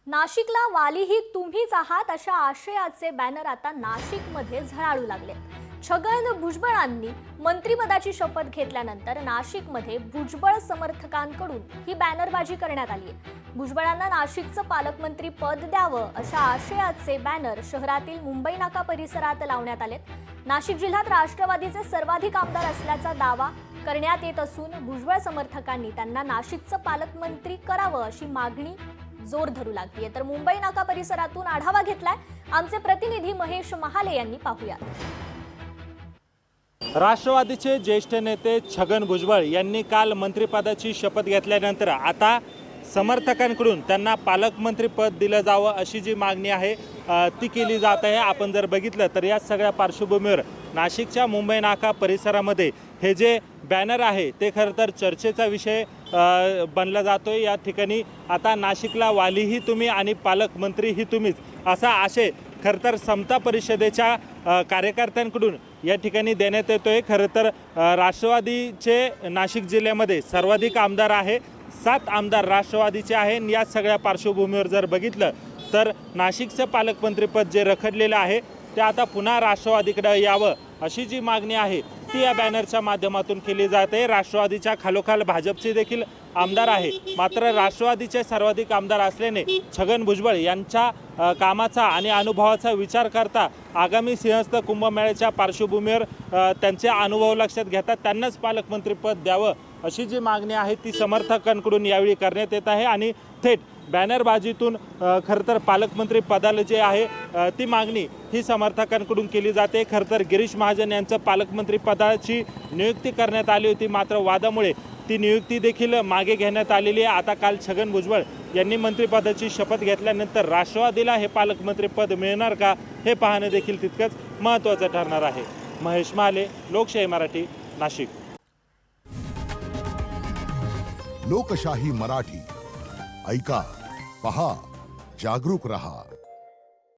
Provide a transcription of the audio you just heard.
नाशिकला वालीही तुम्हीच आहात अशा आशयाचे बॅनर आता नाशिकमध्ये झळाळू लागले। छगन भुजबळांनी मंत्रिपदाची शपथ घेतल्यानंतर नाशिकमध्ये भुजबळ समर्थकांकडून ही बॅनरबाजी करण्यात आली आहे। भुजबळांना नाशिकचं पालकमंत्री पद द्यावं अशा आशयाचे बॅनर शहरातील मुंबई नाका परिसरात लावण्यात आलेत। नाशिक जिल्ह्यात राष्ट्रवादीचे सर्वाधिक आमदार असल्याचा दावा करण्यात येत असून भुजबळ समर्थकांनी त्यांना नाशिकचं पालकमंत्री करावं अशी मागणी जोर धरू लागलीय। तर मुंबई नाका परिसरातून आढावा घेतलाय आमचे प्रतिनिधी महेश महाले यांनी। पाहूया। राष्ट्रवादीचे ज्येष्ठ नेते छगन भुजबळ यांनी काल मंत्रिपदाची शपथ घेतल्यानंतर आता समर्थकांकडून त्यांना पालकमंत्री पद दिलं जावं अशी जी मागणी आहे ती केली जात आहे। आपण जर बघितलं तर या सगळ्या पार्श्वभूमीवर नाशिकच्या मुंबई नाका परिसरामध्ये हे जे बॅनर आहे ते खरं तर चर्चेचा विषय बनला जातोय। या ठिकाणी आता नाशिकला वालीही तुम्ही आणि पालकमंत्रीही तुम्हीच असा आशय खरं तर समता परिषदेच्या कार्यकर्त्यांकडून या ठिकाणी देण्यात येतोय। खरं तर राष्ट्रवादीचे नाशिक जिल्ह्यामध्ये सर्वाधिक आमदार आहे, 7 आमदार राष्ट्रवादीचे आहे। या सगळ्या पार्श्वभूमीवर जर बघितलं तर नाशिकचं पालकमंत्रीपद जे रखडलेलं आहे ते आता पुन्हा राष्ट्रवादीकडे यावं अशी जी मागणी आहे ती या बॅनरच्या माध्यमातून केली जाते। राष्ट्रवादीच्या खालोखाल भाजपचे देखील आमदार आहे, मात्र राष्ट्रवादीचे सर्वाधिक आमदार असल्याने छगन भुजबळ यांच्या कामाचा आणि अनुभवाचा विचार करता आगामी सिंहस्थ कुंभमेळ्याच्या पार्श्वभूमीवर त्यांचे अनुभव लक्षात घेतात त्यांनाच पालकमंत्रीपद द्यावं अशी जी मागणी आहे ती समर्थकांकडून यावेळी करण्यात येत आहे। आणि थेट बॅनरबाजीतून खरं तर पालकमंत्री पदाला जे आहे ती मागणी ही समर्थकांकडून केली जाते। खरं तर गिरीश महाजन यांचं पालकमंत्री पदाची नियुक्ती करण्यात आली होती, मात्र वादामुळे ती नियुक्ती देखील मागे घेण्यात आलेली आहे। आता काल छगन भुजबळ यांनी मंत्रिपदाची शपथ घेतल्यानंतर राष्ट्रवादीला हे पालकमंत्री पद मिळणार का हे पाहणं देखील तितकंच महत्त्वाचं ठरणार आहे। महेश महाले, लोकशाही मराठी, नाशिक। लोकशाही मराठी ऐका, पहा, जागरूक रहा।